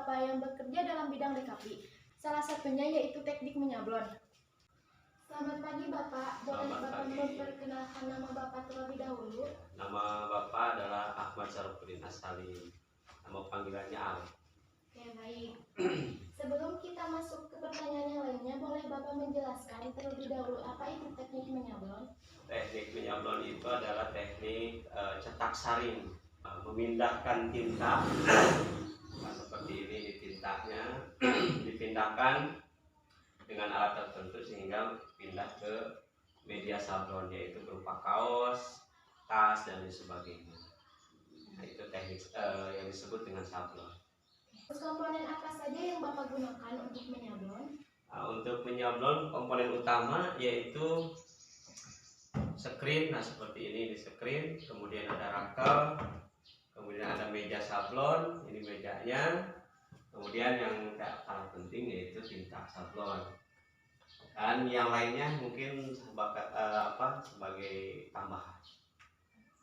Bapak yang bekerja dalam bidang DKP. Salah satunya yaitu teknik menyablon. Selamat pagi Bapak, boleh Bapak memperkenalkan nama Bapak terlebih dahulu? Nama Bapak adalah Ahmad Syarifudin As-Salim. Nama panggilannya Al. Oke, baik. Sebelum kita masuk ke pertanyaan yang lainnya, boleh Bapak menjelaskan terlebih dahulu apa itu teknik menyablon? Teknik menyablon itu adalah teknik cetak saring, memindahkan tinta. Nah, seperti ini tintanya dipindahkan dengan alat tertentu sehingga pindah ke media sablon, yaitu berupa kaos, tas, dan sebagainya. Nah, itu teknik yang disebut dengan sablon. Komponen apa saja yang Bapak gunakan untuk menyablon? Nah, untuk menyablon komponen utama yaitu screen. Nah, seperti ini screen, kemudian ada rangkel, kemudian ada meja sablon, ini mejanya, kemudian yang tak kalah penting yaitu tinta sablon, dan yang lainnya mungkin sebagai tambahan.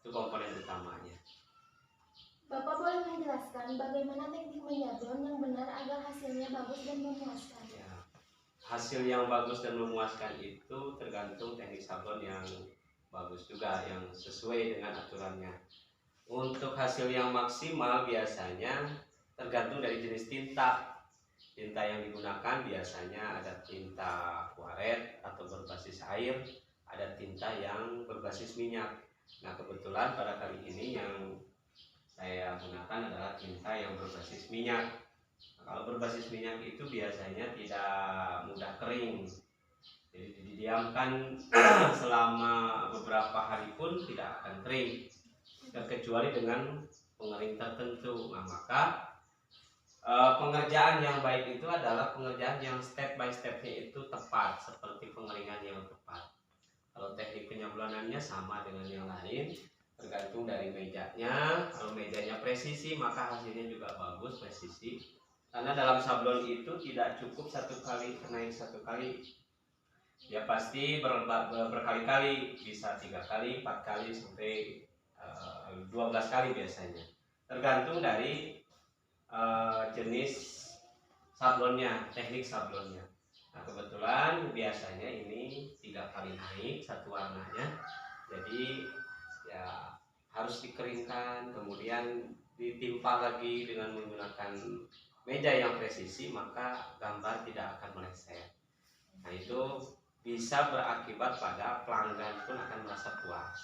Itu komponen utamanya. Bapak boleh menjelaskan bagaimana teknik menyablon yang benar agar hasilnya bagus dan memuaskan? Ya, hasil yang bagus dan memuaskan itu tergantung teknik sablon yang bagus juga, yang sesuai dengan aturannya. Untuk hasil yang maksimal biasanya tergantung dari jenis tinta. Tinta yang digunakan biasanya ada tinta kuaret atau berbasis air, ada tinta yang berbasis minyak. Nah, kebetulan pada kali ini yang saya gunakan adalah tinta yang berbasis minyak. Nah, kalau berbasis minyak itu biasanya tidak mudah kering, jadi didiamkan selama beberapa hari pun tidak akan kering, kecuali dengan pengering tertentu. Nah, maka pengerjaan yang baik itu adalah pengerjaan yang step by stepnya itu tepat, seperti pengeringan yang tepat. Kalau teknik penyablonannya sama dengan yang lain, tergantung dari mejanya. Kalau mejanya presisi, maka hasilnya juga bagus presisi. Karena dalam sablon itu tidak cukup satu kali naik satu kali, ya pasti berkali-kali, bisa 3 kali, 4 kali, sampai 12 kali biasanya. Tergantung dari jenis sablonnya, teknik sablonnya. Nah, kebetulan biasanya ini 3 kali naik satu warnanya, jadi ya harus dikeringkan, kemudian ditimpa lagi dengan menggunakan meja yang presisi, maka gambar tidak akan meleset. Nah, itu bisa berakibat pada pelanggan pun akan merasa puas.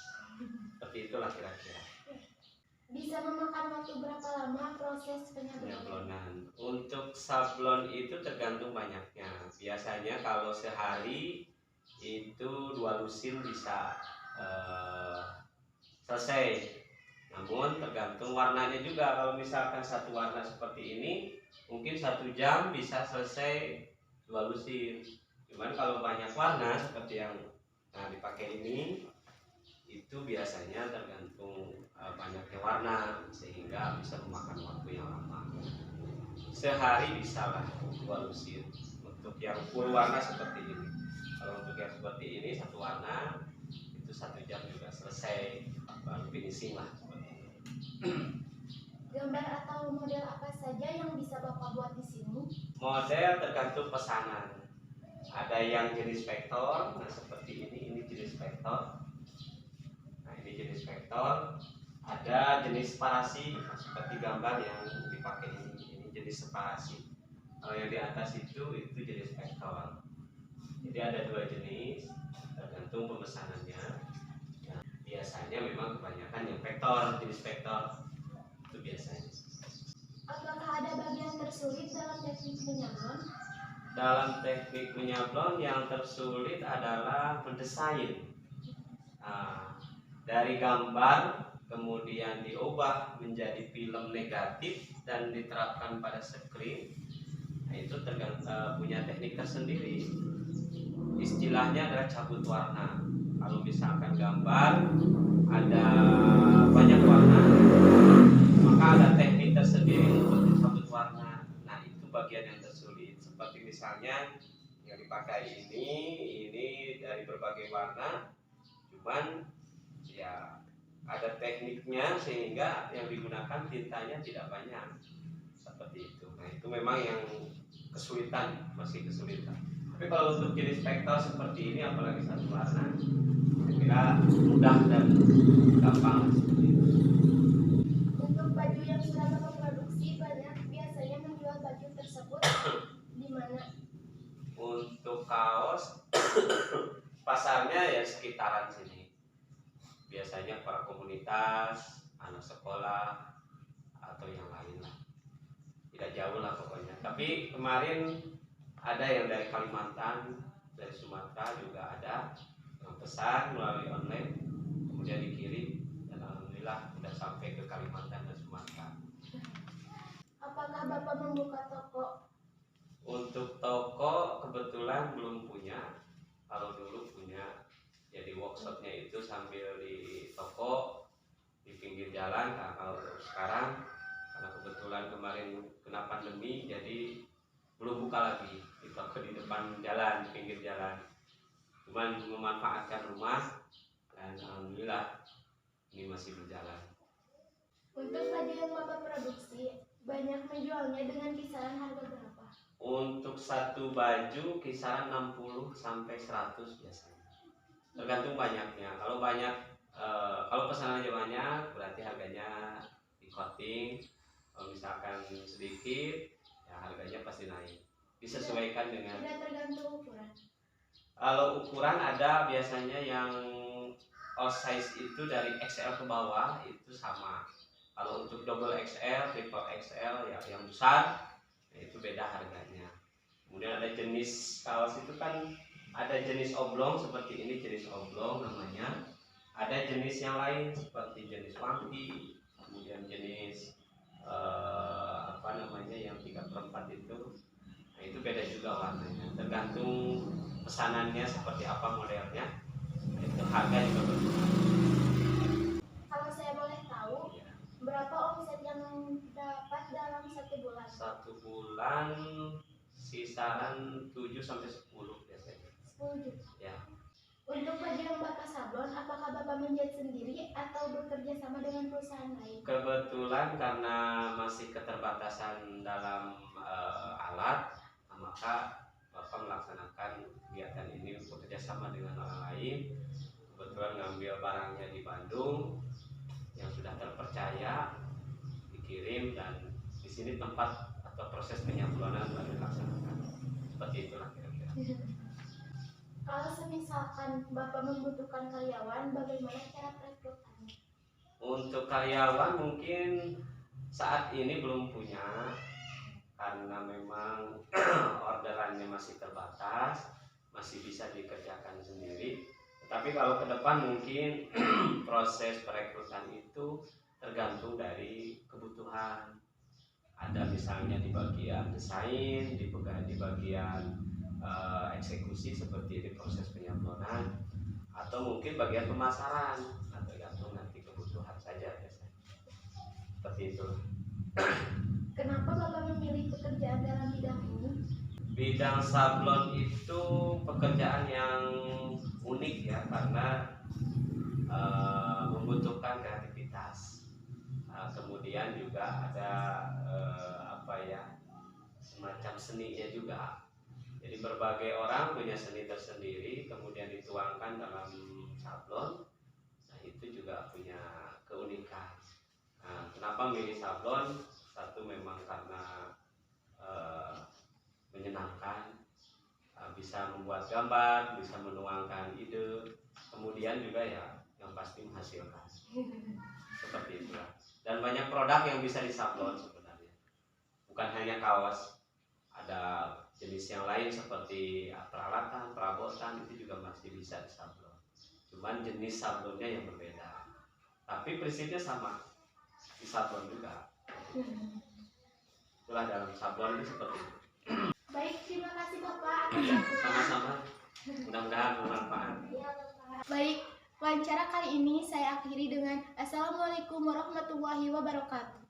Seperti itulah kira-kira. Bisa memakan waktu berapa lama proses penyablonan? Untuk sablon itu tergantung banyaknya. Biasanya kalau sehari itu 2 lusin bisa selesai. Namun tergantung warnanya juga. Kalau misalkan satu warna seperti ini, mungkin 1 jam bisa selesai 2 lusin. Cuman kalau banyak warna seperti yang dipakai ini, itu biasanya tergantung banyaknya warna, sehingga bisa memakan waktu yang lama. Sehari bisa lah 2 lusin untuk yang full warna seperti ini. Kalau untuk yang seperti ini satu warna itu 1 jam juga selesai, baru finishing lah seperti ini. Gambar atau model apa saja yang bisa Bapak buat di sini? Model tergantung pesanan. Ada yang jenis vektor, nah seperti ini jenis vektor. Nah, ini jenis vektor. Ada jenis separasi, seperti gambar yang dipakai ini jenis separasi. Kalau yang di atas itu jenis vektor. Jadi ada 2 jenis, tergantung pemesanannya. Nah, biasanya memang kebanyakan yang vektor, jenis vektor itu biasanya. Apakah ada bagian tersulit dalam teknik menyablon? Dalam teknik menyablon yang tersulit adalah mendesain. Nah, dari gambar kemudian diubah menjadi film negatif dan diterapkan pada screen. Nah, itu punya teknik tersendiri. Istilahnya adalah cabut warna. Kalau misalkan gambar ada banyak warna, maka ada teknik tersendiri untuk cabut warna. Nah, itu bagian yang tersulit. Seperti misalnya yang dipakai ini dari berbagai warna, cuman ya ada tekniknya sehingga yang digunakan tintanya tidak banyak. seperti itu. Nah itu memang yang kesulitan, masih kesulitan. Tapi kalau untuk jenis vektor seperti ini, apalagi satu warna, saya kira mudah dan gampang seperti itu. Untuk baju yang sudah Bapak produksi, banyak biasanya menjual baju tersebut di mana? Untuk kaos pasarnya ya sekitaran sini. Biasanya para komunitas, anak sekolah atau yang lain lah. Tidak jauh lah pokoknya. Tapi kemarin ada yang dari Kalimantan, dari Sumatera juga ada yang pesan melalui online, kemudian dikirim dan alhamdulillah sudah sampai ke Kalimantan dan Sumatera. Apakah Bapak membuka toko? Untuk toko kebetulan belum punya. Kalau dulu punya, jadi workshopnya itu sambil di toko di pinggir jalan. Nah, kalau sekarang karena kebetulan kemarin kena pandemi, jadi belum buka lagi di toko di depan jalan, di pinggir jalan. Cuman memanfaatkan rumah dan alhamdulillah ini masih berjalan. Untuk baju yang Bapak produksi, banyak menjualnya dengan kisaran harga berapa? Untuk satu baju kisaran 60 sampai 100 biasanya. Tergantung banyaknya. Kalau banyak, kalau pesanannya banyak berarti harganya di coating. Kalau misalkan sedikit, ya harganya pasti naik. Disesuaikan dengan. Tidak tergantung ukuran. Kalau ukuran ada biasanya yang all size itu dari XL ke bawah itu sama. Kalau untuk double XL, triple XL ya yang besar itu beda harganya. Kemudian ada jenis kaos itu kan ada jenis oblong seperti ini, jenis oblong namanya. Ada jenis yang lain seperti jenis wangi, kemudian jenis apa namanya yang 3/4 itu. Nah, itu beda juga warnanya. Tergantung pesanannya seperti apa modelnya. Itu harga juga berbeda. Kalau saya boleh tahu, Ya. berapa omset yang dapat dalam satu bulan? Satu bulan kisaran 7 sampai 10 biasanya. 10 juta. Ya. Untuk baju yang Bapak sablon, apakah Bapak menjahit sendiri atau bekerja sama dengan perusahaan lain? Kebetulan karena masih keterbatasan dalam alat, maka Bapak melaksanakan kegiatan ini bekerja sama dengan orang lain. Kebetulan ngambil barangnya di Bandung yang sudah terpercaya, dikirim, dan di sini tempat atau proses penyablonan baru dilaksanakan. Seperti itulah kira-kira. Kalau semisalkan Bapak membutuhkan karyawan, bagaimana cara perekrutannya? Untuk karyawan mungkin saat ini belum punya karena memang orderannya masih terbatas, masih bisa dikerjakan sendiri. Tetapi kalau ke depan mungkin proses perekrutan itu tergantung dari kebutuhan. Ada misalnya di bagian desain, di bagian eksekusi seperti di proses penyablonan, atau mungkin bagian pemasaran, tergantung nanti kebutuhan saja biasanya. Seperti itu. Kenapa Bapak memilih pekerjaan dalam bidang ini? Bidang sablon itu pekerjaan yang unik ya, karena membutuhkan kreativitas. Kemudian juga ada semacam seninya juga. Jadi berbagai orang punya seni tersendiri, kemudian dituangkan dalam sablon. Nah itu juga punya keunikan. Nah, kenapa milih sablon? Satu memang karena menyenangkan, bisa membuat gambar, bisa menuangkan ide, kemudian juga ya yang pasti menghasilkan. Seperti itulah. Dan banyak produk yang bisa disablon sebenarnya. Bukan hanya kaos, ada jenis yang lain seperti peralatan, perabotan itu juga masih bisa disablon. Cuman jenis sablonnya yang berbeda. Tapi prinsipnya sama, disablon juga. Itulah dalam sablon itu seperti itu. Baik, terima kasih Bapak. Sama-sama. Mudah-mudahan bermanfaat. Ya, Bapak. Baik, wawancara kali ini saya akhiri dengan Assalamualaikum warahmatullahi wabarakatuh.